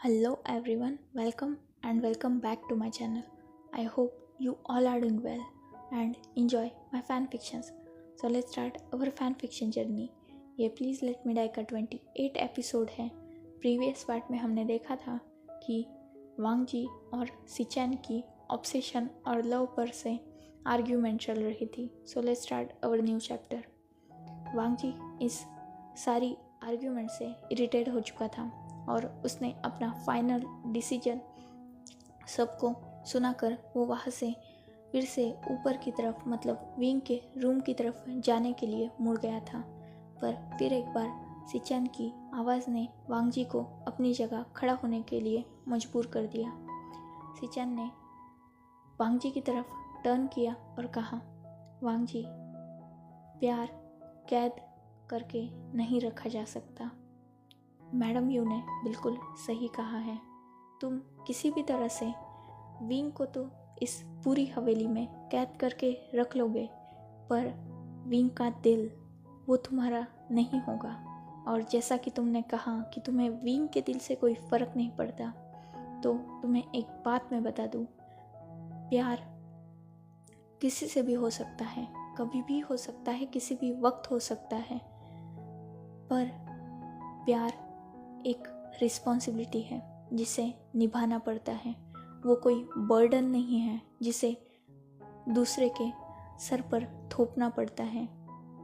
Hello everyone, welcome and welcome back to my channel. I hope you all are doing well and enjoy my fan fictions. So let's start our fan fiction journey. ये please let me die का 28 episode है. Previous part में हमने देखा था कि वांग जी और सिचैन की ऑब्सेशन और लव पर से आर्ग्यूमेंट चल रही थी. So let's start our new chapter. Wang ji इस सारी आर्ग्यूमेंट से इरिटेट हो चुका था और उसने अपना फाइनल डिसीजन सबको सुनाकर वो वहाँ से फिर से ऊपर की तरफ मतलब विंग के रूम की तरफ जाने के लिए मुड़ गया था. पर फिर एक बार सिचैन की आवाज़ ने वांग जी को अपनी जगह खड़ा होने के लिए मजबूर कर दिया. सिचैन ने वांग जी की तरफ टर्न किया और कहा, वांग जी, प्यार कैद करके नहीं रखा जा सकता. मैडम यू ने बिल्कुल सही कहा है. तुम किसी भी तरह से विंग को तो इस पूरी हवेली में कैद करके रख लोगे, पर विंग का दिल वो तुम्हारा नहीं होगा. और जैसा कि तुमने कहा कि तुम्हें विंग के दिल से कोई फ़र्क नहीं पड़ता, तो तुम्हें एक बात मैं बता दूँ, प्यार किसी से भी हो सकता है, कभी भी हो सकता है, किसी भी वक्त हो सकता है, पर प्यार एक रिस्पॉन्सिबिलिटी है जिसे निभाना पड़ता है. वो कोई बर्डन नहीं है जिसे दूसरे के सर पर थोपना पड़ता है.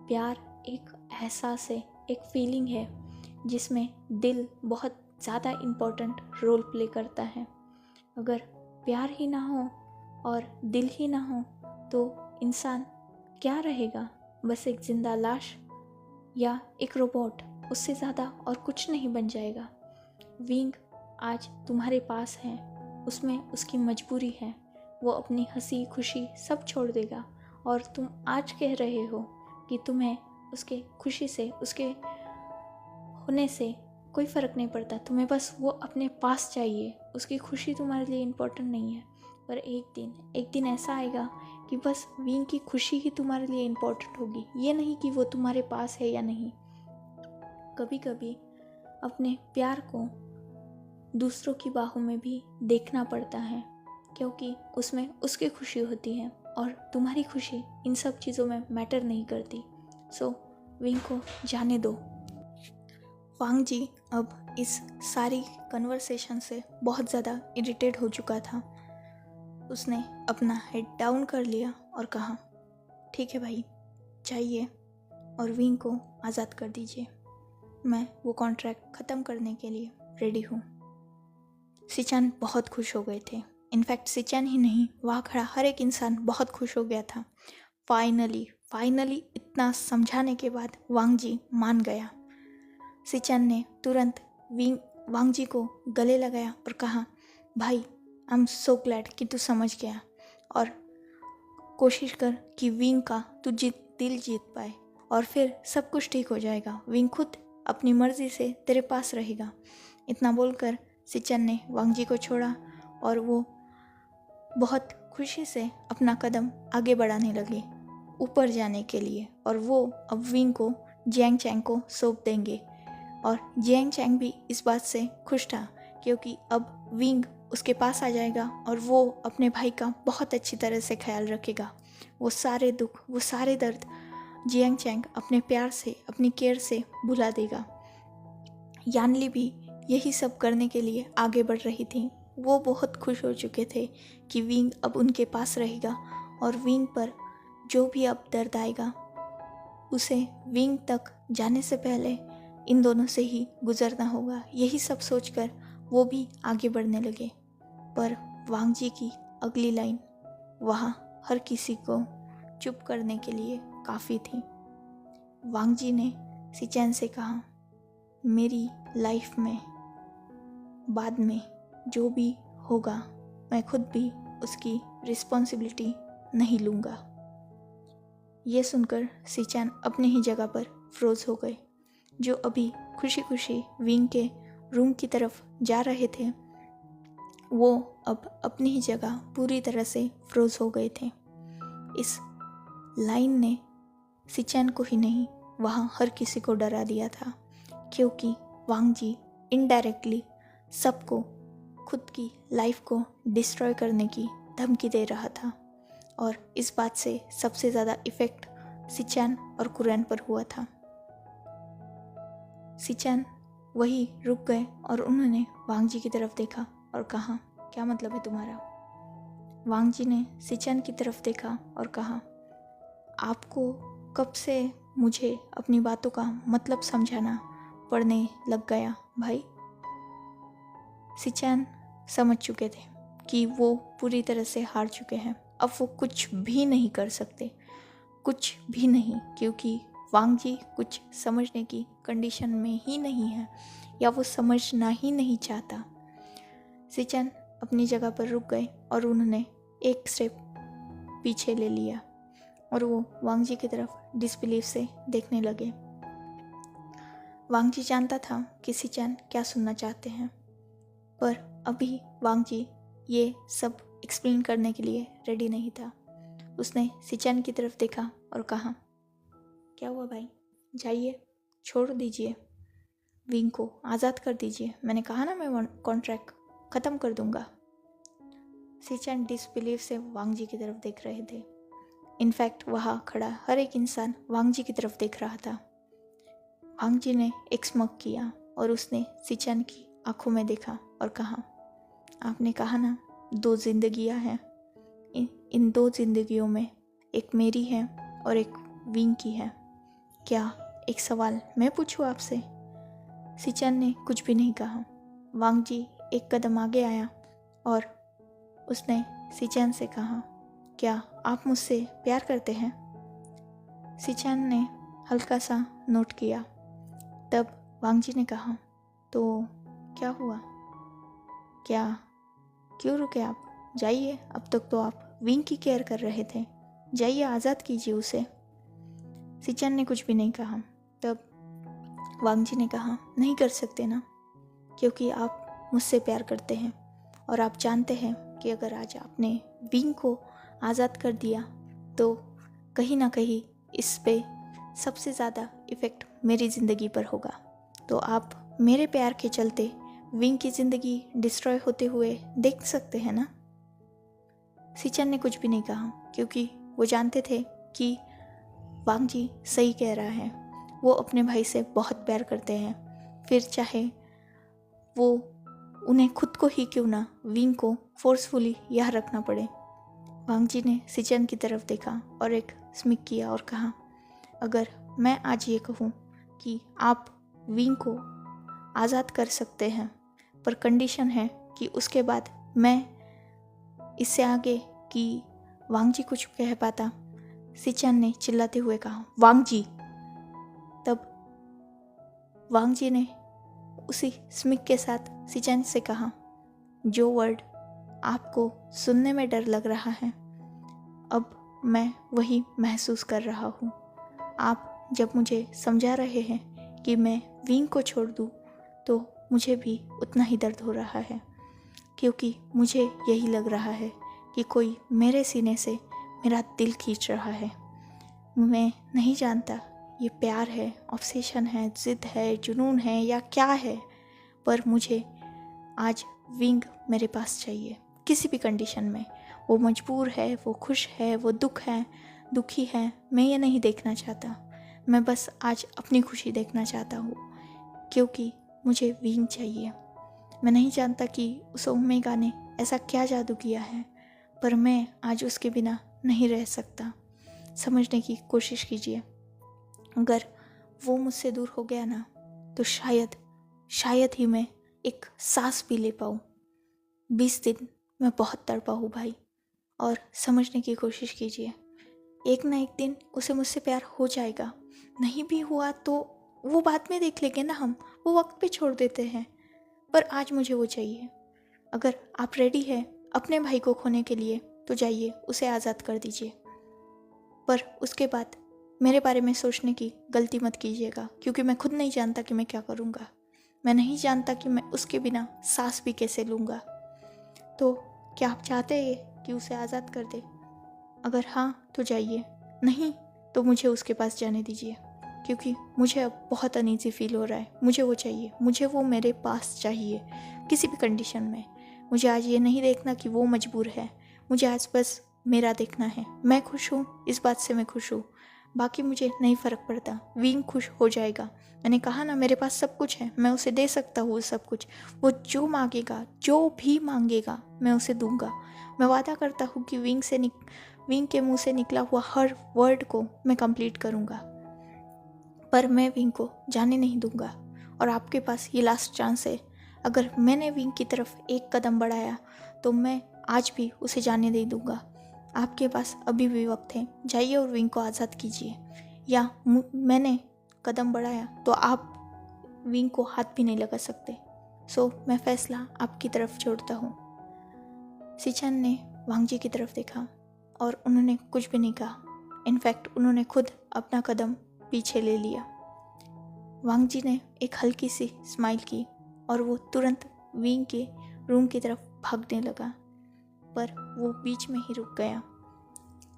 प्यार एक एहसास है, एक फीलिंग है जिसमें दिल बहुत ज़्यादा इम्पोर्टेंट रोल प्ले करता है. अगर प्यार ही ना हो और दिल ही ना हो तो इंसान क्या रहेगा? बस एक जिंदा लाश या एक रोबोट, उससे ज़्यादा और कुछ नहीं बन जाएगा. विंग आज तुम्हारे पास है, उसमें उसकी मजबूरी है. वो अपनी हंसी खुशी सब छोड़ देगा और तुम आज कह रहे हो कि तुम्हें उसके खुशी से, उसके होने से कोई फ़र्क नहीं पड़ता, तुम्हें बस वो अपने पास चाहिए, उसकी खुशी तुम्हारे लिए इम्पोर्टेंट नहीं है. पर एक दिन ऐसा आएगा कि बस विंग की खुशी ही तुम्हारे लिए इम्पोर्टेंट होगी, ये नहीं कि वो तुम्हारे पास है या नहीं. कभी कभी अपने प्यार को दूसरों की बाहों में भी देखना पड़ता है, क्योंकि उसमें उसकी खुशी होती है और तुम्हारी खुशी इन सब चीज़ों में मैटर नहीं करती. सो विंग को जाने दो. वांग जी अब इस सारी कन्वर्सेशन से बहुत ज़्यादा इरिटेट हो चुका था. उसने अपना हेड डाउन कर लिया और कहा, ठीक है भाई, चाहिए और विंग को आज़ाद कर दीजिए. मैं वो कॉन्ट्रैक्ट ख़त्म करने के लिए रेडी हूँ. सिचैन बहुत खुश हो गए थे. इनफैक्ट सिचैन ही नहीं, वहाँ खड़ा हर एक इंसान बहुत खुश हो गया था. फाइनली इतना समझाने के बाद वांग जी मान गया. सिचैन ने तुरंत वांग जी को गले लगाया और कहा, भाई, आई एम सो ग्लैड कि तू समझ गया और कोशिश कर कि विंग का तू दिल जीत पाए और फिर सब कुछ ठीक हो जाएगा. विंग खुद अपनी मर्जी से तेरे पास रहेगा. इतना बोलकर सिचैन ने वांग जी को छोड़ा और वो बहुत खुशी से अपना कदम आगे बढ़ाने लगे ऊपर जाने के लिए. और वो अब विंग को जियांग चैंग को सौंप देंगे. और जियांग चैंग भी इस बात से खुश था, क्योंकि अब विंग उसके पास आ जाएगा और वो अपने भाई का बहुत अच्छी तरह से ख्याल रखेगा. वो सारे दुख, वो सारे दर्द जियांग चैंग अपने प्यार से, अपनी केयर से भुला देगा. यानली भी यही सब करने के लिए आगे बढ़ रही थी. वो बहुत खुश हो चुके थे कि विंग अब उनके पास रहेगा और विंग पर जो भी अब दर्द आएगा उसे विंग तक जाने से पहले इन दोनों से ही गुजरना होगा. यही सब सोचकर वो भी आगे बढ़ने लगे. पर वांग जी की अगली लाइन वहाँ हर किसी को चुप करने के लिए काफ़ी थी. वांग जी ने सिचैन से कहा, मेरी लाइफ में बाद में जो भी होगा मैं खुद भी उसकी रिस्पॉन्सिबिलिटी नहीं लूँगा. ये सुनकर सिचैन अपनी ही जगह पर फ्रोज हो गए. जो अभी खुशी खुशी विंग के रूम की तरफ जा रहे थे, वो अब अपनी ही जगह पूरी तरह से फ्रोज हो गए थे. इस लाइन ने सिचैन को ही नहीं, वहाँ हर किसी को डरा दिया था, क्योंकि वांग जी इनडायरेक्टली सबको खुद की लाइफ को डिस्ट्रॉय करने की धमकी दे रहा था। और इस बात से सबसे ज़्यादा इफ़ेक्ट सिचैन और कुरैन पर हुआ था। सिचैन वही रुक गए और उन्होंने वांग जी की तरफ देखा और कहा, क्या मतलब है तुम्हारा? वांग जी ने सिचैन की तरफ देखा और कहा, आपको कब से मुझे अपनी बातों का मतलब समझाना पड़ने लग गया भाई? सिचैन समझ चुके थे कि वो पूरी तरह से हार चुके हैं। अब वो कुछ भी नहीं कर सकते, कुछ भी नहीं, क्योंकि वांग जी कुछ समझने की कंडीशन में ही नहीं है, या वो समझना ही नहीं चाहता। सिचैन अपनी जगह पर रुक गए और उन्होंने एक स्टेप पीछे ले लिया और वो वांग जी की तरफ डिसबिलीफ से देखने लगे। वांग जी जानता था कि सिचैन क्या सुनना चाहते हैं, पर अभी वांग जी ये सब एक्सप्लेन करने के लिए रेडी नहीं था। उसने सिचैन की तरफ देखा और कहा, क्या हुआ भाई? जाइए, छोड़ दीजिए, विंग को आज़ाद कर दीजिए। मैंने कहा ना, मैं कॉन्ट्रैक्ट ख़त्म कर दूंगा। सिचैन डिसबिलीफ से वांग जी की तरफ देख रहे थे। इनफैक्ट वहाँ खड़ा हर एक इंसान वांग जी की तरफ देख रहा था। वांग जी ने एक स्मग किया और उसने सिचैन की आंखों में देखा और कहा, आपने कहा ना 2 जिंदगियां हैं, इन 2 जिंदगियों में एक मेरी है और एक विंग की है। क्या एक सवाल मैं पूछूं आपसे? सिचैन ने कुछ भी नहीं कहा। वांग जी एक कदम आगे आया और उसने सिचैन से कहा, क्या आप मुझसे प्यार करते हैं? सिचैन ने हल्का सा नोट किया। तब वांग जी ने कहा, तो क्या हुआ? क्या, क्यों रुके आप? जाइए, अब तक तो आप विंग की केयर कर रहे थे, जाइए आज़ाद कीजिए उसे। सिचैन ने कुछ भी नहीं कहा। तब वांग जी ने कहा, नहीं कर सकते ना, क्योंकि आप मुझसे प्यार करते हैं और आप जानते हैं कि अगर आज आपने विंग को आज़ाद कर दिया तो कहीं ना कहीं इस पे सबसे ज़्यादा इफ़ेक्ट मेरी ज़िंदगी पर होगा। तो आप मेरे प्यार के चलते विंग की ज़िंदगी डिस्ट्रॉय होते हुए देख सकते हैं ना। सिचैन ने कुछ भी नहीं कहा, क्योंकि वो जानते थे कि वांग जी सही कह रहा है। वो अपने भाई से बहुत प्यार करते हैं, फिर चाहे वो उन्हें खुद को ही क्यों ना विंग को फोर्सफुली यहाँ रखना पड़े। वांग जी ने सिचैन की तरफ देखा और एक स्मिक किया और कहा, अगर मैं आज ये कहूँ कि आप विंग को आज़ाद कर सकते हैं, पर कंडीशन है कि उसके बाद मैं इससे आगे कि वांग जी कुछ कह पाता। सिचैन ने चिल्लाते हुए कहा, वांग जी। तब वांग जी ने उसी स्मिक के साथ सिचैन से कहा, जो वर्ड आपको सुनने में डर लग रहा है, अब मैं वही महसूस कर रहा हूँ। आप जब मुझे समझा रहे हैं कि मैं विंग को छोड़ दूँ, तो मुझे भी उतना ही दर्द हो रहा है, क्योंकि मुझे यही लग रहा है कि कोई मेरे सीने से मेरा दिल खींच रहा है। मैं नहीं जानता ये प्यार है, ऑब्सेशन है, ज़िद है, जुनून है या क्या है, पर मुझे आज विंग मेरे पास चाहिए किसी भी कंडीशन में। वो मजबूर है, वो खुश है, वो दुखी है, मैं ये नहीं देखना चाहता। मैं बस आज अपनी खुशी देखना चाहता हूँ, क्योंकि मुझे विंग चाहिए। मैं नहीं जानता कि उस ओमेगा ने ऐसा क्या जादू किया है, पर मैं आज उसके बिना नहीं रह सकता। समझने की कोशिश कीजिए। अगर वो मुझसे दूर हो गया ना, तो शायद ही मैं एक सांस भी ले पाऊँ। 20 दिन मैं बहुत तड़पा हूँ भाई, और समझने की कोशिश कीजिए। एक ना एक दिन उसे मुझसे प्यार हो जाएगा। नहीं भी हुआ तो वो बाद में देख लेंगे ना, हम वो वक्त पे छोड़ देते हैं, पर आज मुझे वो चाहिए। अगर आप रेडी हैं अपने भाई को खोने के लिए, तो जाइए उसे आज़ाद कर दीजिए, पर उसके बाद मेरे बारे में सोचने की गलती मत कीजिएगा, क्योंकि मैं खुद नहीं जानता कि मैं क्या करूँगा। मैं नहीं जानता कि मैं उसके बिना सांस भी कैसे लूँगा। तो क्या आप चाहते हैं कि उसे आज़ाद कर दे? अगर हाँ तो जाइए, नहीं तो मुझे उसके पास जाने दीजिए, क्योंकि मुझे अब बहुत अनईजी फील हो रहा है। मुझे वो चाहिए, मुझे वो मेरे पास चाहिए किसी भी कंडीशन में। मुझे आज ये नहीं देखना कि वो मजबूर है, मुझे आज बस मेरा देखना है। मैं खुश हूँ, इस बात से मैं खुश हूँ, बाकी मुझे नहीं फ़र्क पड़ता। विंग खुश हो जाएगा। मैंने कहा ना, मेरे पास सब कुछ है, मैं उसे दे सकता हूँ सब कुछ। वो जो मांगेगा, जो भी मांगेगा, मैं उसे दूंगा। मैं वादा करता हूँ कि विंग के मुंह से निकला हुआ हर वर्ड को मैं कंप्लीट करूँगा, पर मैं विंग को जाने नहीं दूंगा। और आपके पास ये लास्ट चांस है। अगर मैंने विंग की तरफ एक कदम बढ़ाया तो मैं आज भी उसे जाने नहीं दूंगा। आपके पास अभी भी वक्त है, जाइए और विंग को आज़ाद कीजिए। या मैंने कदम बढ़ाया तो आप विंग को हाथ भी नहीं लगा सकते। सो मैं फैसला आपकी तरफ छोड़ता हूँ। सिचन ने वांग जी की तरफ देखा और उन्होंने कुछ भी नहीं कहा। इनफैक्ट उन्होंने खुद अपना कदम पीछे ले लिया। वांग जी ने एक हल्की सी स्माइल की और वो तुरंत विंग के रूम की तरफ भागने लगा, पर वो बीच में ही रुक गया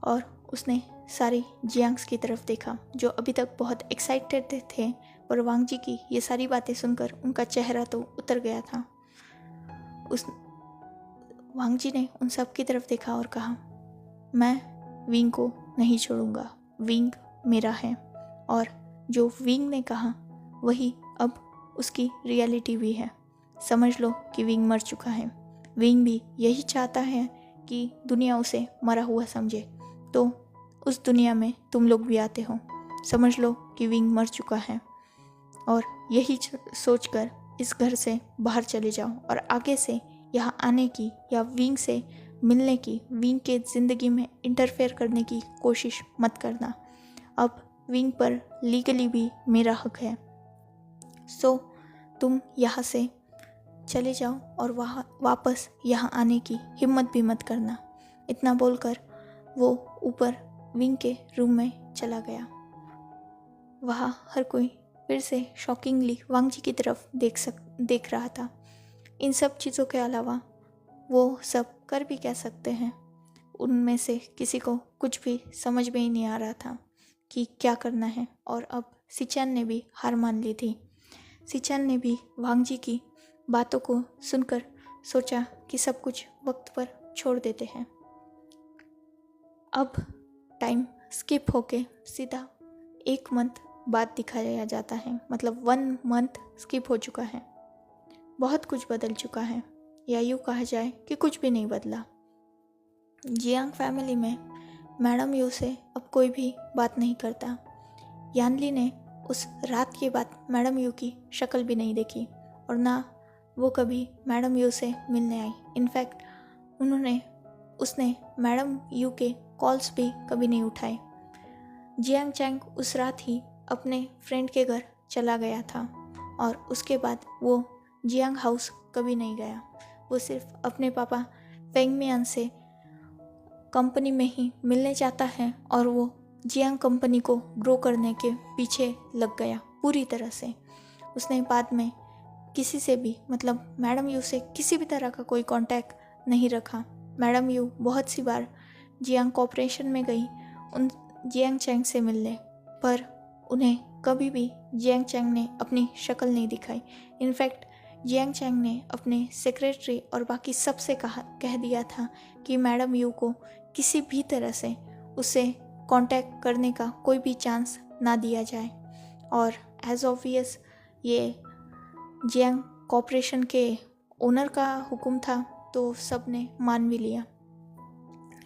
और उसने सारी जियांग्स की तरफ देखा, जो अभी तक बहुत एक्साइटेड थे। पर वांग जी की ये सारी बातें सुनकर उनका चेहरा तो उतर गया था। वांग जी ने उन सब की तरफ देखा और कहा, मैं विंग को नहीं छोड़ूंगा, विंग मेरा है। और जो विंग ने कहा वही अब उसकी रियलिटी भी है। समझ लो कि विंग मर चुका है। विंग भी यही चाहता है कि दुनिया उसे मरा हुआ समझे, तो उस दुनिया में तुम लोग भी आते हो। समझ लो कि विंग मर चुका है और यही सोचकर इस घर से बाहर चले जाओ और आगे से यहाँ आने की या विंग से मिलने की, विंग के ज़िंदगी में इंटरफेयर करने की कोशिश मत करना। अब विंग पर लीगली भी मेरा हक है। सो तुम यहाँ से चले जाओ और वहाँ वापस यहाँ आने की हिम्मत भी मत करना। इतना बोलकर वो ऊपर विंग के रूम में चला गया। वहाँ हर कोई फिर से शॉकिंगली वांग जी की तरफ देख रहा था। इन सब चीज़ों के अलावा वो सब कर भी क्या सकते हैं। उनमें से किसी को कुछ भी समझ में ही नहीं आ रहा था कि क्या करना है। और अब सिचन ने भी हार मान ली थी। सिचन ने भी वांग जी की बातों को सुनकर सोचा कि सब कुछ वक्त पर छोड़ देते हैं। अब टाइम स्किप होके सीधा 1 मंथ बाद दिखाया जाता है, मतलब 1 मंथ स्किप हो चुका है। बहुत कुछ बदल चुका है, या यूँ कहा जाए कि कुछ भी नहीं बदला। जियांग फैमिली में मैडम यू से अब कोई भी बात नहीं करता। यानली ने उस रात के बाद मैडम यू की शक्ल भी नहीं देखी और ना वो कभी मैडम यू से मिलने आई। इनफैक्ट उसने मैडम यू के कॉल्स भी कभी नहीं उठाए। जियांग चैंग उस रात ही अपने फ्रेंड के घर चला गया था और उसके बाद वो जियांग हाउस कभी नहीं गया। वो सिर्फ अपने पापा फेंग मियान से कंपनी में ही मिलने चाहता है और वो जियांग कंपनी को ग्रो करने के पीछे लग गया पूरी तरह से। उसने बाद में किसी से भी, मतलब मैडम यू से किसी भी तरह का कोई कांटेक्ट नहीं रखा। मैडम यू बहुत सी बार जियांग कॉर्पोरेशन में गई उन जियांग चैंग से मिलने, पर उन्हें कभी भी जियांग चैंग ने अपनी शक्ल नहीं दिखाई। इनफैक्ट जियांग चैंग ने अपने सेक्रेटरी और बाकी सबसे कह दिया था कि मैडम यू को किसी भी तरह से उसे कांटेक्ट करने का कोई भी चांस ना दिया जाए। और एज ऑब्वियस ये जियांग कॉर्पोरेशन के ओनर का हुक्म था, तो सब ने मान भी लिया।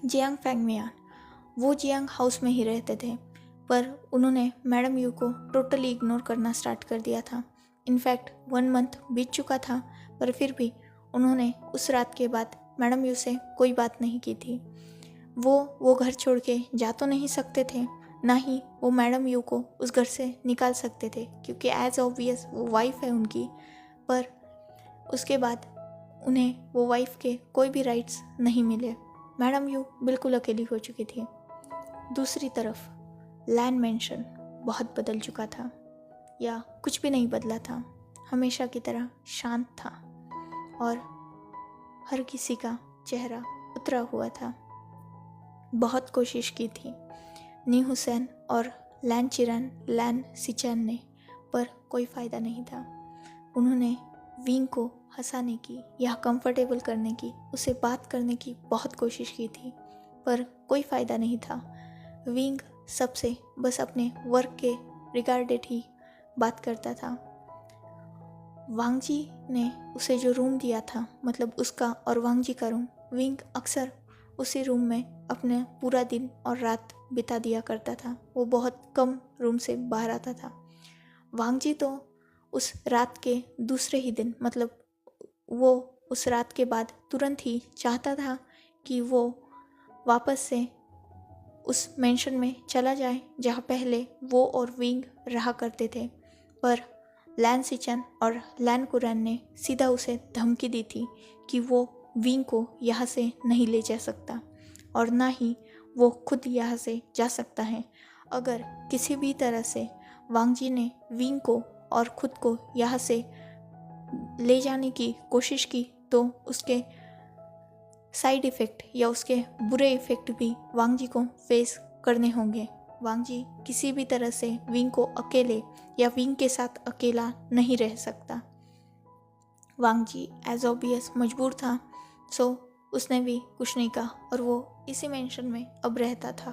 जियांग फेंग मियान वो जियांग हाउस में ही रहते थे, पर उन्होंने मैडम यू को टोटली इग्नोर करना स्टार्ट कर दिया था। इनफैक्ट 1 मंथ बीत चुका था, पर फिर भी उन्होंने उस रात के बाद मैडम यू से कोई बात नहीं की थी। वो घर छोड़ के जा तो नहीं सकते थे, ना ही वो मैडम यू को उस घर से निकाल सकते थे, क्योंकि एज ऑब्वियस वो वाइफ है उनकी। पर उसके बाद उन्हें वो वाइफ के कोई भी राइट्स नहीं मिले। मैडम यू बिल्कुल अकेली हो चुकी थी। दूसरी तरफ लैंड मेंशन बहुत बदल चुका था, या कुछ भी नहीं बदला था, हमेशा की तरह शांत था और हर किसी का चेहरा उतरा हुआ था। बहुत कोशिश की थी नी हुसैन और लैन चिरन, लैन सिचन ने, पर कोई फ़ायदा नहीं था। उन्होंने विंग को हंसाने की या कंफर्टेबल करने की, उसे बात करने की बहुत कोशिश की थी, पर कोई फ़ायदा नहीं था। विंग सबसे बस अपने वर्क के रिगार्डेड ही बात करता था। वांग जी ने उसे जो रूम दिया था, मतलब उसका और वांग जी का रूम, विंग अक्सर उसी रूम में अपने पूरा दिन और रात बिता दिया करता था। वो बहुत कम रूम से बाहर आता था। वांग जी तो उस रात के दूसरे ही दिन, मतलब वो उस रात के बाद तुरंत ही चाहता था कि वो वापस से उस मेंशन में चला जाए जहाँ पहले वो और विंग रहा करते थे। पर लैन सिचन और लैन कुरैन ने सीधा उसे धमकी दी थी कि वो विंग को यहाँ से नहीं ले जा सकता और ना ही वो खुद यहाँ से जा सकता है। अगर किसी भी तरह से वांग जी ने विंग को और खुद को यहाँ से ले जाने की कोशिश की तो उसके साइड इफ़ेक्ट या उसके बुरे इफ़ेक्ट भी वांग जी को फेस करने होंगे। वांग जी किसी भी तरह से विंग को अकेले या विंग के साथ अकेला नहीं रह सकता। वांग जी एज ऑब्वियस मजबूर था, सो उसने भी कुछ नहीं कहा और वो इसी मेंशन में अब रहता था।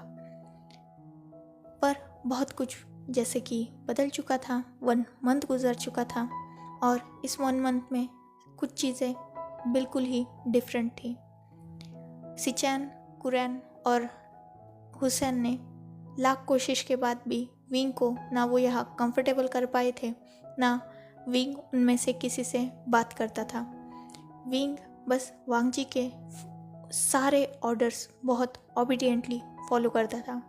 पर बहुत कुछ जैसे कि बदल चुका था। 1 मंथ गुजर चुका था और इस 1 मंथ में कुछ चीज़ें बिल्कुल ही डिफरेंट थी। सिचैन, कुरैन और हुसैन ने लाख कोशिश के बाद भी विंग को ना वो यहाँ कंफर्टेबल कर पाए थे, ना विंग उनमें से किसी से बात करता था। विंग बस वांग जी के सारे ऑर्डर्स बहुत ओबीडियंटली फॉलो करता था।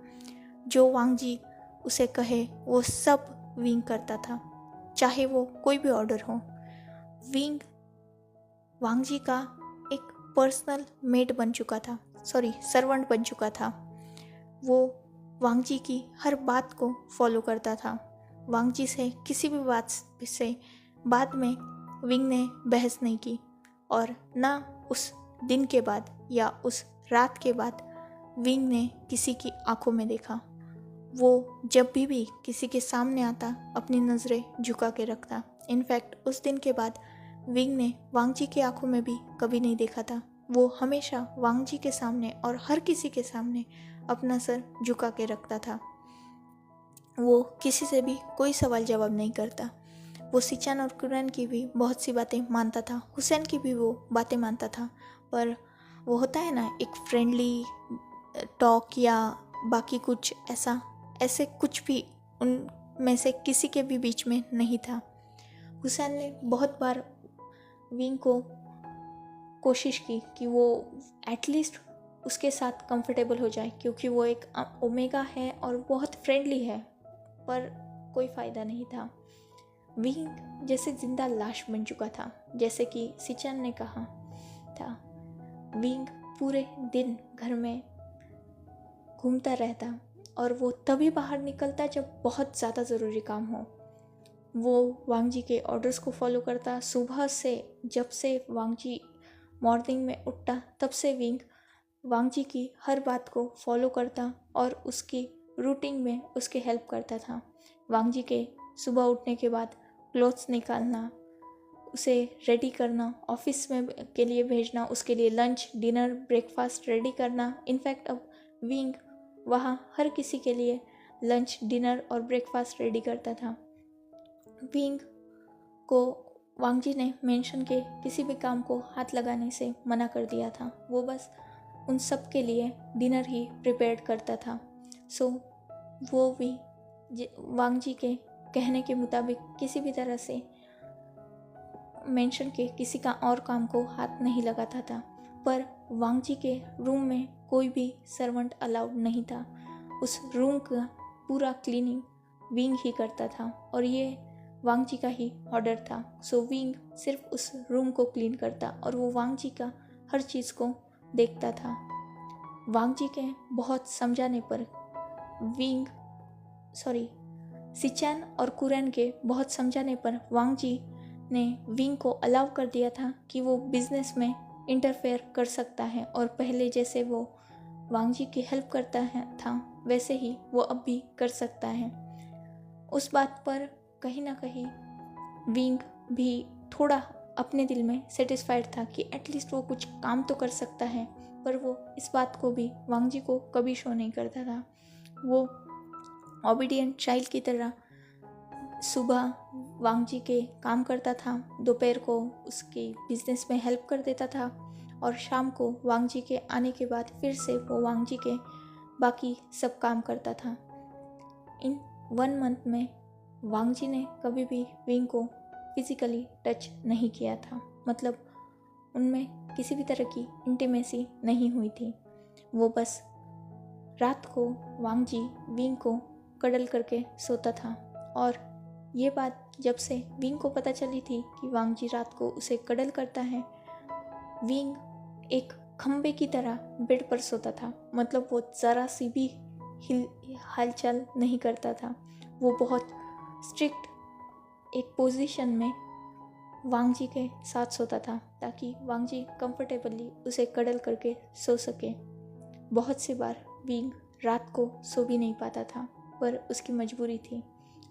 जो वांग जी उसे कहे वो सब विंग करता था, चाहे वो कोई भी ऑर्डर हो। विंग वांग जी का एक पर्सनल मेड बन चुका था, सर्वेंट बन चुका था। वो वांग जी की हर बात को फॉलो करता था। वांग जी से किसी भी बात से बाद में विंग ने बहस नहीं की और ना उस दिन के बाद या उस रात के बाद विंग ने किसी की आंखों में देखा। वो जब भी किसी के सामने आता अपनी नज़रें झुका के रखता। इनफैक्ट उस दिन के बाद विंग ने वांग जी की आंखों में भी कभी नहीं देखा था। वो हमेशा वांग जी के सामने और हर किसी के सामने अपना सर झुका के रखता था। वो किसी से भी कोई सवाल जवाब नहीं करता। वो सिचैन और कुरैन की भी बहुत सी बातें मानता था, हुसैन की भी वो बातें मानता था, पर वो होता है ना एक फ्रेंडली टॉक या बाकी कुछ ऐसे कुछ भी उनमें से किसी के भी बीच में नहीं था। हुसैन ने बहुत बार विंग को कोशिश की कि वो एटलीस्ट उसके साथ कंफर्टेबल हो जाए, क्योंकि वो एक ओमेगा है और बहुत फ्रेंडली है, पर कोई फ़ायदा नहीं था। विंग जैसे जिंदा लाश बन चुका था। जैसे कि सिचैन ने कहा था, विंग पूरे दिन घर में घूमता रहता और वो तभी बाहर निकलता जब बहुत ज़्यादा ज़रूरी काम हो। वो वांग जी के ऑर्डर्स को फॉलो करता। सुबह से जब से वांग जी मॉर्निंग में उठता तब से विंग वांग जी की हर बात को फॉलो करता और उसकी रूटीन में उसके हेल्प करता था। वांग जी के सुबह उठने के बाद क्लोथ्स निकालना, उसे रेडी करना, ऑफिस में के लिए भेजना, उसके लिए लंच, डिनर, ब्रेकफास्ट रेडी करना। इनफैक्ट अब विंग वहाँ हर किसी के लिए लंच, डिनर और ब्रेकफास्ट रेडी करता था। विंग को वांग जी ने मेंशन के किसी भी काम को हाथ लगाने से मना कर दिया था। वो बस उन सब के लिए डिनर ही प्रिपेयर करता था। सो वो भी वांग जी के कहने के मुताबिक किसी भी तरह से मेंशन के किसी का और काम को हाथ नहीं लगाता था। पर वांग जी के रूम में कोई भी सर्वेंट अलाउड नहीं था। उस रूम का पूरा क्लीनिंग विंग ही करता था और ये वांग जी का ही ऑर्डर था। सो विंग सिर्फ उस रूम को क्लीन करता और वो वांग जी का हर चीज़ को देखता था। वांग जी के बहुत समझाने पर सिचैन और कुरैन के बहुत समझाने पर वांग जी ने विंग को अलाउ कर दिया था कि वो बिजनेस में इंटरफेयर कर सकता है और पहले जैसे वो वांग जी की हेल्प करता है था, वैसे ही वो अब भी कर सकता है। उस बात पर कहीं ना कहीं विंग भी थोड़ा अपने दिल में सेटिस्फाइड था कि एटलीस्ट वो कुछ काम तो कर सकता है, पर वो इस बात को भी वांग जी को कभी शो नहीं करता था। वो ओबीडियंट चाइल्ड की तरह सुबह वांग जी के काम करता था, दोपहर को उसके बिजनेस में हेल्प कर देता था, और शाम को वांग जी के आने के बाद फिर से वो वांग जी के बाकी सब काम करता था। इन 1 मंथ में वांग जी ने कभी भी विंग को फिजिकली टच नहीं किया था, मतलब उनमें किसी भी तरह की इंटीमेसी नहीं हुई थी। वो बस रात को वांग जी विंग को कडल करके सोता था, और ये बात जब से विंग को पता चली थी कि वांग जी रात को उसे कडल करता है, विंग एक खंबे की तरह बेड पर सोता था, मतलब वो ज़रा सी भी हलचल नहीं करता था। वो बहुत स्ट्रिक्ट एक पोजीशन में वांग जी के साथ सोता था ताकि वांग जी कंफर्टेबली उसे कडल करके सो सके। बहुत सी बार विंग रात को सो भी नहीं पाता था, पर उसकी मजबूरी थी।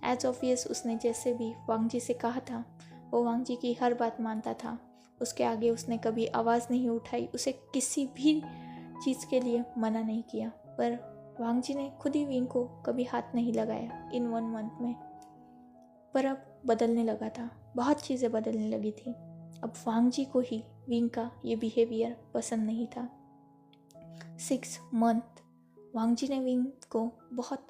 एज ऑब्वियस उसने जैसे भी वांग जी से कहा था, वो वांग जी की हर बात मानता था। उसके आगे उसने कभी आवाज़ नहीं उठाई, उसे किसी भी चीज़ के लिए मना नहीं किया, पर वांग जी ने खुद ही विंग को कभी हाथ नहीं लगाया इन 1 मंथ में। पर अब बदलने लगा था, बहुत चीज़ें बदलने लगी थी। अब वांग जी को ही विंग का ये बिहेवियर पसंद नहीं था। 6 मंथ वांग जी ने विंग को बहुत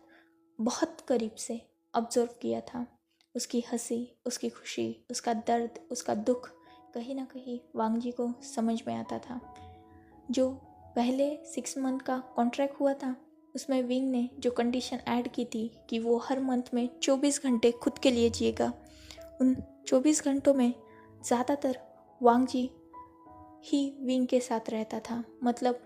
बहुत करीब से ऑब्जर्व किया था। उसकी हंसी, उसकी खुशी, उसका दर्द, उसका दुख कहीं ना कहीं वांग जी को समझ में आता था। जो पहले 6 मंथ का कॉन्ट्रैक्ट हुआ था, उसमें विंग ने जो कंडीशन ऐड की थी कि वो हर मंथ में 24 घंटे खुद के लिए जिएगा, उन 24 घंटों में ज़्यादातर वांग जी ही विंग के साथ रहता था। मतलब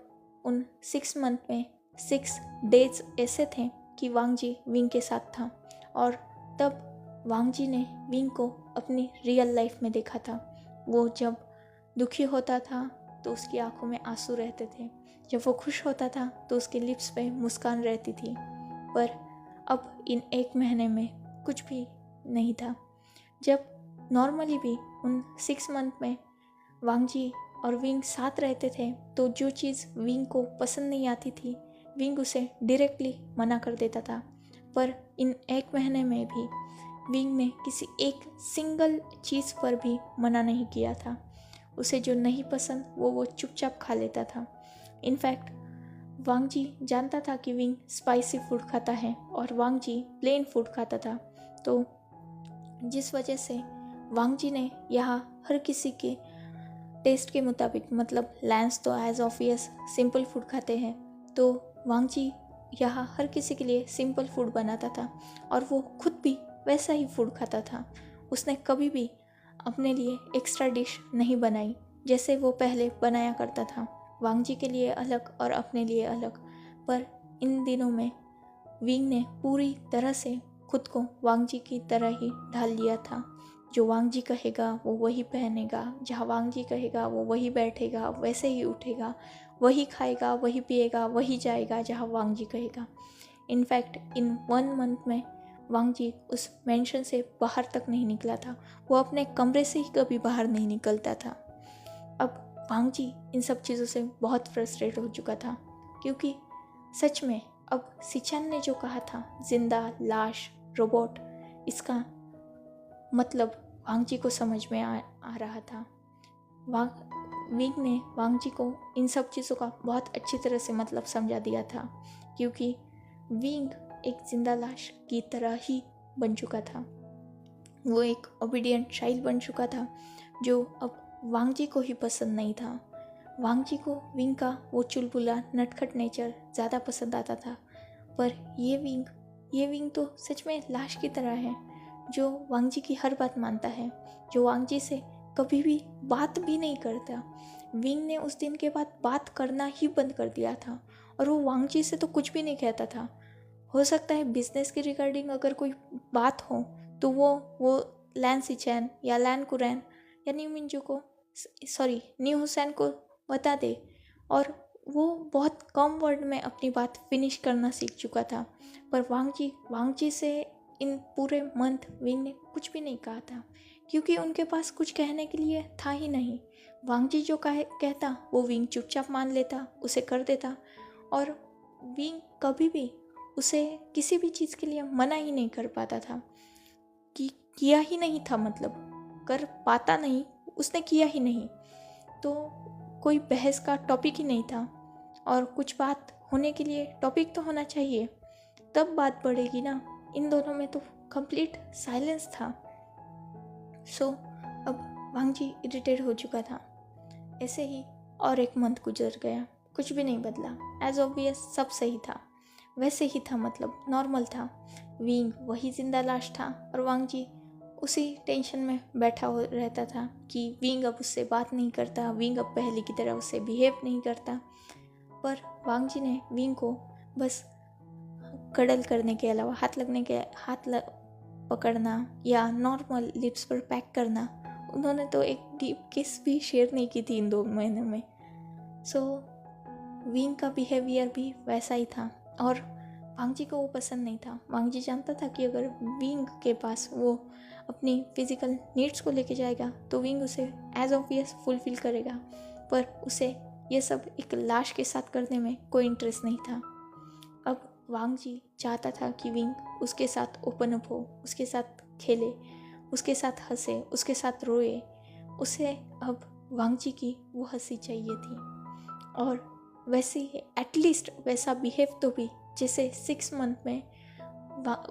उन 6 मंथ में 6 डेज ऐसे थे कि वांग जी विंग के साथ था, और तब वांग जी ने विंग को अपनी रियल लाइफ में देखा था। वो जब दुखी होता था तो उसकी आंखों में आंसू रहते थे, जब वो खुश होता था तो उसके लिप्स पे मुस्कान रहती थी। पर अब इन 1 महीने में कुछ भी नहीं था। जब नॉर्मली भी उन 6 मंथ में वांग जी और विंग साथ रहते थे, तो जो चीज़ विंग को पसंद नहीं आती थी, विंग उसे डायरेक्टली मना कर देता था। पर इन 1 महीने में भी विंग ने किसी एक सिंगल चीज़ पर भी मना नहीं किया था। उसे जो नहीं पसंद वो चुपचाप खा लेता था। इनफैक्ट वांग जी जानता था कि विंग स्पाइसी फूड खाता है और वांग जी प्लेन फूड खाता था, तो जिस वजह से वांग जी ने यहाँ हर किसी के टेस्ट के मुताबिक, मतलब लैंस तो एज ऑब्वियस सिंपल फूड खाते हैं, तो वांग जी यहाँ हर किसी के लिए सिंपल फूड बनाता था, और वो खुद भी वैसा ही फूड खाता था। उसने कभी भी अपने लिए एक्स्ट्रा डिश नहीं बनाई जैसे वो पहले बनाया करता था, वांग जी के लिए अलग और अपने लिए अलग। पर इन दिनों में विंग ने पूरी तरह से खुद को वांग जी की तरह ही ढाल लिया था। जो वांग जी कहेगा वो वही पहनेगा, जहाँ वांग जी कहेगा वो वही बैठेगा, वैसे ही उठेगा, वही खाएगा, वही पिएगा, वही जाएगा जहाँ वांग जी कहेगा। इनफैक्ट इन 1 मंथ में वांग जी उस मेंशन से बाहर तक नहीं निकला था। वो अपने कमरे से ही कभी बाहर नहीं निकलता था। अब वांग जी इन सब चीज़ों से बहुत फ्रस्ट्रेट हो चुका था, क्योंकि सच में अब सिचन ने जो कहा था जिंदा लाश रोबोट, इसका मतलब वांग जी को समझ में आ रहा था। विंग ने वांग जी को इन सब चीज़ों का बहुत अच्छी तरह से मतलब समझा दिया था, क्योंकि विंग एक जिंदा लाश की तरह ही बन चुका था। वो एक ओबीडियंट चाइल्ड बन चुका था, जो अब वांग जी को ही पसंद नहीं था। वांग जी को विंग का वो चुलबुला नटखट नेचर ज़्यादा पसंद आता था, पर ये विंग तो सच में लाश की तरह है, जो वांग जी की हर बात मानता है, जो वांग जी से कभी भी बात भी नहीं करता। विंग ने उस दिन के बाद बात करना ही बंद कर दिया था, और वो वांग जी से तो कुछ भी नहीं कहता था। हो सकता है बिजनेस के रिगार्डिंग अगर कोई बात हो तो वो लैन सिचैन या लैन कुरैन या न्यू हुसैन को बता दे, और वो बहुत कम वर्ड में अपनी बात फिनिश करना सीख चुका था। पर वांगजी से इन पूरे मंथ विंग ने कुछ भी नहीं कहा था, क्योंकि उनके पास कुछ कहने के लिए था ही नहीं। वांगजी जो कहता वो विंग चुपचाप मान लेता, उसे कर देता, और विंग कभी भी उसे किसी भी चीज़ के लिए मना ही नहीं कर पाता था, कि किया ही नहीं था, मतलब कर पाता नहीं, उसने किया ही नहीं। तो कोई बहस का टॉपिक ही नहीं था, और कुछ बात होने के लिए टॉपिक तो होना चाहिए, तब बात बढ़ेगी ना। इन दोनों में तो कंप्लीट साइलेंस था। सो अब वांगजी इरिटेट हो चुका था। ऐसे ही और एक मंथ गुजर गया, कुछ भी नहीं बदला। एज ऑब्वियस सब सही था, वैसे ही था, मतलब नॉर्मल था। विंग वही जिंदा लाश था, और वांगजी उसी टेंशन में बैठा हो रहता था कि विंग अब उससे बात नहीं करता, विंग अब पहले की तरह उससे बिहेव नहीं करता। पर वांगजी ने विंग को बस कडल करने के अलावा, पकड़ना या नॉर्मल लिप्स पर पैक करना, उन्होंने तो एक डीप किस भी शेयर नहीं की थी इन 2 महीनों में। सो विंग का बिहेवियर भी वैसा ही था, और वांगजी को वो पसंद नहीं था। वांगजी जानता था कि अगर विंग के पास वो अपनी फिजिकल नीड्स को लेके जाएगा तो विंग उसे एज ऑब्वियस फुलफिल करेगा, पर उसे ये सब एक लाश के साथ करने में कोई इंटरेस्ट नहीं था। अब वांगजी चाहता था कि विंग उसके साथ ओपन अप हो, उसके साथ खेले, उसके साथ हंसे, उसके साथ रोए। उसे अब वांगजी की वो हंसी चाहिए थी, और वैसे ही एटलीस्ट वैसा बिहेव तो भी जैसे 6 मंथ में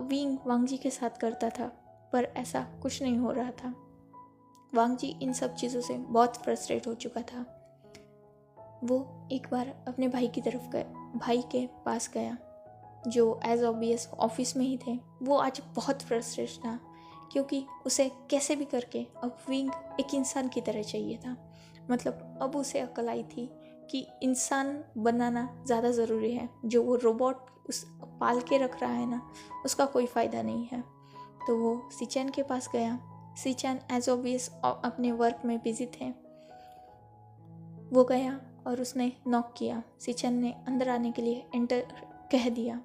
विंग वांगजी के साथ करता था। पर ऐसा कुछ नहीं हो रहा था। वांगजी इन सब चीज़ों से बहुत फ्रस्ट्रेट हो चुका था। वो एक बार अपने भाई के पास गया, जो एज ऑब्वियस ऑफिस में ही थे। वो आज बहुत फ्रस्ट्रेट था, क्योंकि उसे कैसे भी करके अब विंग एक इंसान की तरह चाहिए था। मतलब अब उसे अकल आई थी कि इंसान बनाना ज़्यादा ज़रूरी है। जो वो रोबोट उस पाल के रख रहा है ना, उसका कोई फ़ायदा नहीं है। तो वो सिचैन के पास गया। सिचैन एज ऑब्वियस अपने वर्क में बिजी थे। वो गया और उसने नॉक किया। सिचैन ने अंदर आने के लिए एंटर कह दिया।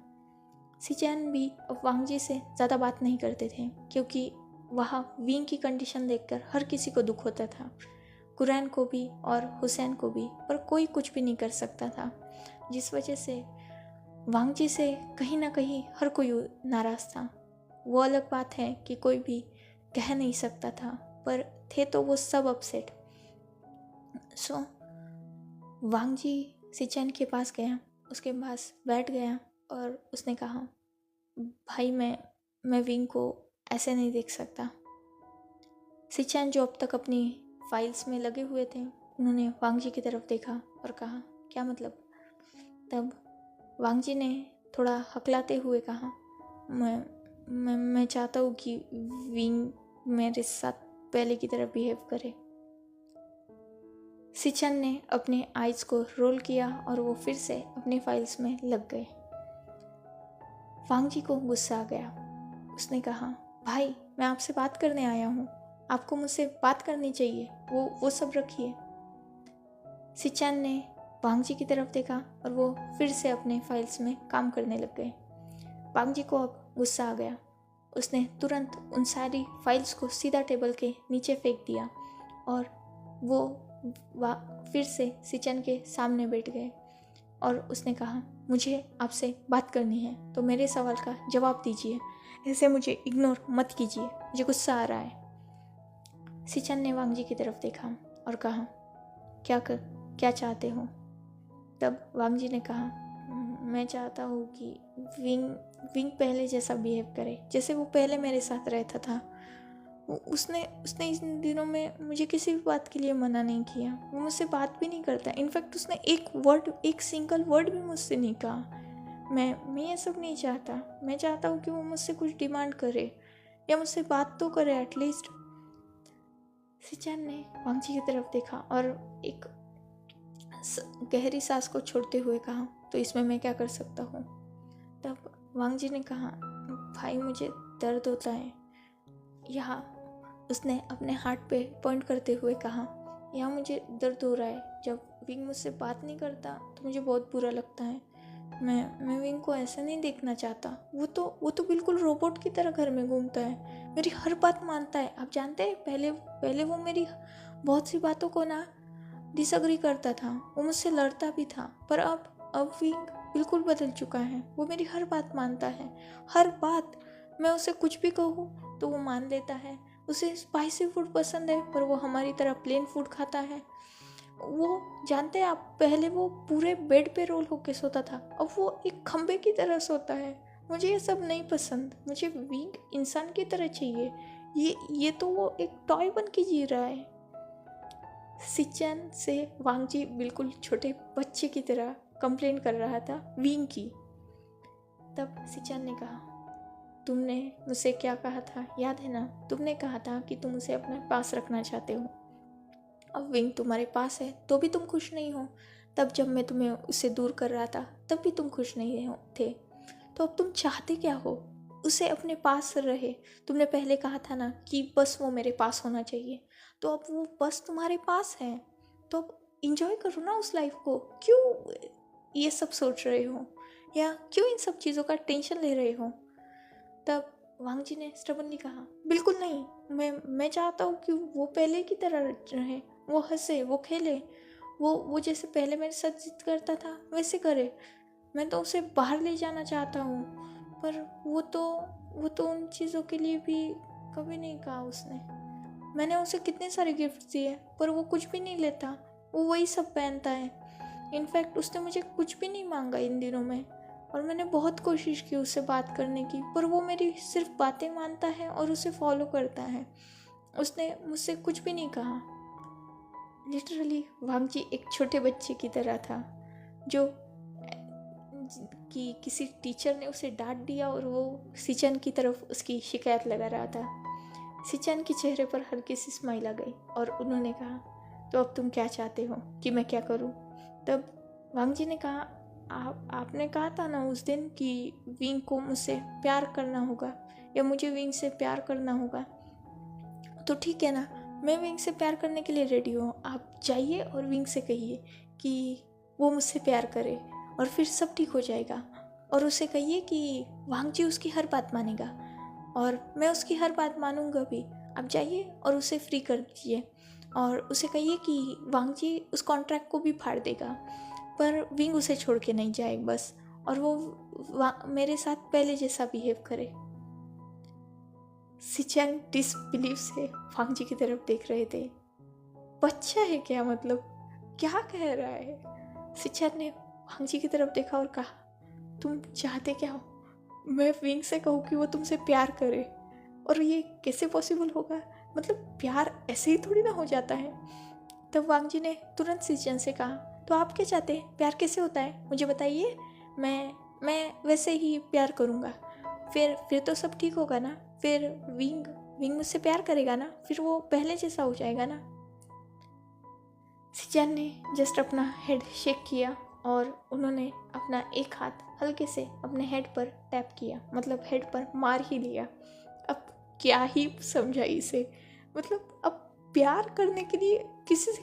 सिचैन भी अब वांगजी से ज़्यादा बात नहीं करते थे, क्योंकि वहाँ विंग की कंडीशन देखकर हर किसी को दुख होता था, कुरैन को भी और हुसैन को भी, पर कोई कुछ भी नहीं कर सकता था। जिस वजह से वांगजी से कहीं ना कहीं हर कोई नाराज़ था। वो अलग बात है कि कोई भी कह नहीं सकता था, पर थे तो वो सब अपसेट। सो वांगजी सिचैन के पास गया, उसके पास बैठ गया और उसने कहा, भाई मैं विंग को ऐसे नहीं देख सकता। सिचैन जो अब तक अपनी फाइल्स में लगे हुए थे, उन्होंने वांगजी की तरफ देखा और कहा, क्या मतलब? तब वांगजी ने थोड़ा हकलाते हुए कहा, मैं चाहता हूँ कि विंग मेरे साथ पहले की तरह बिहेव करे। सिचैन ने अपने आइज़ को रोल किया और वो फिर से अपने फाइल्स में लग गए। वांगजी को गुस्सा आ गया। उसने कहा, भाई मैं आपसे बात करने आया हूँ, आपको मुझसे बात करनी चाहिए, वो सब रखिए। सिचैन ने वांगजी की तरफ देखा और वो फिर से अपने फाइल्स में काम करने लग गए। वांगजी को अब गुस्सा आ गया। उसने तुरंत उन सारी फाइल्स को सीधा टेबल के नीचे फेंक दिया और वो फिर से सिचैन के सामने बैठ गए और उसने कहा, मुझे आपसे बात करनी है तो मेरे सवाल का जवाब दीजिए, ऐसे मुझे इग्नोर मत कीजिए, मुझे गुस्सा आ रहा है। सिचैन ने वांगजी की तरफ देखा और कहा, क्या चाहते हो? तब वांगजी ने कहा, मैं चाहता हूँ कि विंग पहले जैसा बिहेव करे, जैसे वो पहले मेरे साथ रहता था। उसने इन दिनों में मुझे किसी भी बात के लिए मना नहीं किया, वो मुझसे बात भी नहीं करता। इनफैक्ट उसने एक सिंगल वर्ड भी मुझसे नहीं कहा। मैं ये सब नहीं चाहता। मैं चाहता हूँ कि वो मुझसे कुछ डिमांड करे या मुझसे बात तो करे एटलीस्ट। सिचैन ने वांगजी की तरफ देखा और एक गहरी सांस को छोड़ते हुए कहा, तो इसमें मैं क्या कर सकता हूँ? तब वांगजी ने कहा, भाई मुझे दर्द होता है यहाँ। उसने अपने हार्ट पे पॉइंट करते हुए कहा, यहाँ मुझे दर्द हो रहा है। जब विंग मुझसे बात नहीं करता तो मुझे बहुत बुरा लगता है। मैं विंग को ऐसा नहीं देखना चाहता। वो तो बिल्कुल रोबोट की तरह घर में घूमता है, मेरी हर बात मानता है। आप जानते हैं, पहले वो मेरी बहुत सी बातों को ना डिसएग्री करता था, वो मुझसे लड़ता भी था, पर अब विंग बिल्कुल बदल चुका है। वो मेरी हर बात मानता है, हर बात। मैं उसे कुछ भी कहूँ तो वो मान लेता है। उसे स्पाइसी फूड पसंद है, पर वो हमारी तरह प्लेन फूड खाता है। वो जानते हैं आप, पहले वो पूरे बेड पे रोल होके सोता था, अब वो एक खंबे की तरह सोता है। मुझे ये सब नहीं पसंद। मुझे विंग इंसान की तरह चाहिए। ये तो वो एक टॉय बन के जी रहा है। सिचन से वांगजी बिल्कुल छोटे बच्चे की तरह कंप्लेन कर रहा था विंग की। तब सिचन ने कहा, तुमने मुझसे क्या कहा था, याद है ना? तुमने कहा था कि तुम उसे अपने पास रखना चाहते हो। अब विंग तुम्हारे पास है तो भी तुम खुश नहीं हो। तब जब मैं तुम्हें उससे दूर कर रहा था तब भी तुम खुश नहीं थे। तो अब तुम चाहते क्या हो? उसे अपने पास रहे। तुमने पहले कहा था ना कि बस वो मेरे पास होना चाहिए, तो अब वो बस तुम्हारे पास है। तो अब इंजॉय करो ना उस लाइफ को। क्यों ये सब सोच रहे हो, या क्यों इन सब चीज़ों का टेंशन ले रहे हो? तब वांगजी ने स्टबनली कहा, बिल्कुल नहीं। मैं चाहता हूँ कि वो पहले की तरह रहे, वो हंसे, वो खेले, वो जैसे पहले मेरे साथ जिद करता था वैसे करे। मैं तो उसे बाहर ले जाना चाहता हूँ, पर वो तो उन चीज़ों के लिए भी कभी नहीं कहा उसने। मैंने उसे कितने सारे गिफ्ट दिए, पर वो कुछ भी नहीं लेता। वो वही सब पहनता है। इनफैक्ट उसने मुझे कुछ भी नहीं मांगा इन दिनों में, और मैंने बहुत कोशिश की उससे बात करने की, पर वो मेरी सिर्फ बातें मानता है और उसे फॉलो करता है। उसने मुझसे कुछ भी नहीं कहा। लिटरली वांगजी एक छोटे बच्चे की तरह था, जो कि किसी टीचर ने उसे डांट दिया और वो सिचन की तरफ उसकी शिकायत लगा रहा था। सिचन के चेहरे पर हल्की सी स्माइल आ गई और उन्होंने कहा, तो अब तुम क्या चाहते हो कि मैं क्या करूं? तब वांगजी ने कहा, आपने कहा था ना उस दिन कि विंग को मुझसे प्यार करना होगा, या मुझे विंग से प्यार करना होगा। तो ठीक है ना, मैं विंग से प्यार करने के लिए रेडी हूँ। आप जाइए और विंग से कहिए कि वो मुझसे प्यार करे, और फिर सब ठीक हो जाएगा। और उसे कहिए कि वांगजी उसकी हर बात मानेगा, और मैं उसकी हर बात मानूंगा भी। आप जाइए और उसे फ्री कर दीजिए, और उसे कहिए कि वांगजी उस कॉन्ट्रैक्ट को भी फाड़ देगा, पर विंग उसे छोड़ के नहीं जाए बस, और वो मेरे साथ पहले जैसा बिहेव करे। सिचन डिसबिलीव से वांगजी की तरफ देख रहे थे। बच्चा है क्या, मतलब क्या कह रहा है? सिचन ने वांगजी की तरफ देखा और कहा, तुम चाहते क्या हो? मैं विंग से कहूँ कि वो तुमसे प्यार करे, और ये कैसे पॉसिबल होगा? मतलब प्यार ऐसे ही थोड़ी ना हो जाता है। तब वांगजी ने तुरंत सिचन से कहा, तो आप क्या चाहते हैं? प्यार कैसे होता है मुझे बताइए, मैं वैसे ही प्यार करूँगा। फिर तो सब ठीक होगा ना? फिर विंग मुझसे प्यार करेगा ना? फिर वो पहले जैसा हो जाएगा ना? सिचन ने जस्ट अपना हेड शेक किया, और उन्होंने अपना एक हाथ हल्के से अपने हेड पर टैप किया, मतलब हेड पर मार ही लिया। अब क्या ही समझा इसे, मतलब अब प्यार करने के लिए किसी से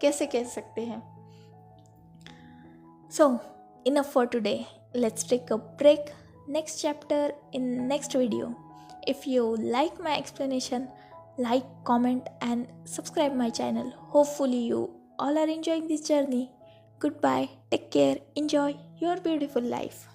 कैसे कह सकते हैं? So, enough for today. Let's take a break. Next chapter in next video. If you like my explanation, like, comment and subscribe my channel. Hopefully you all are enjoying this journey. Goodbye. Take care. Enjoy your beautiful life.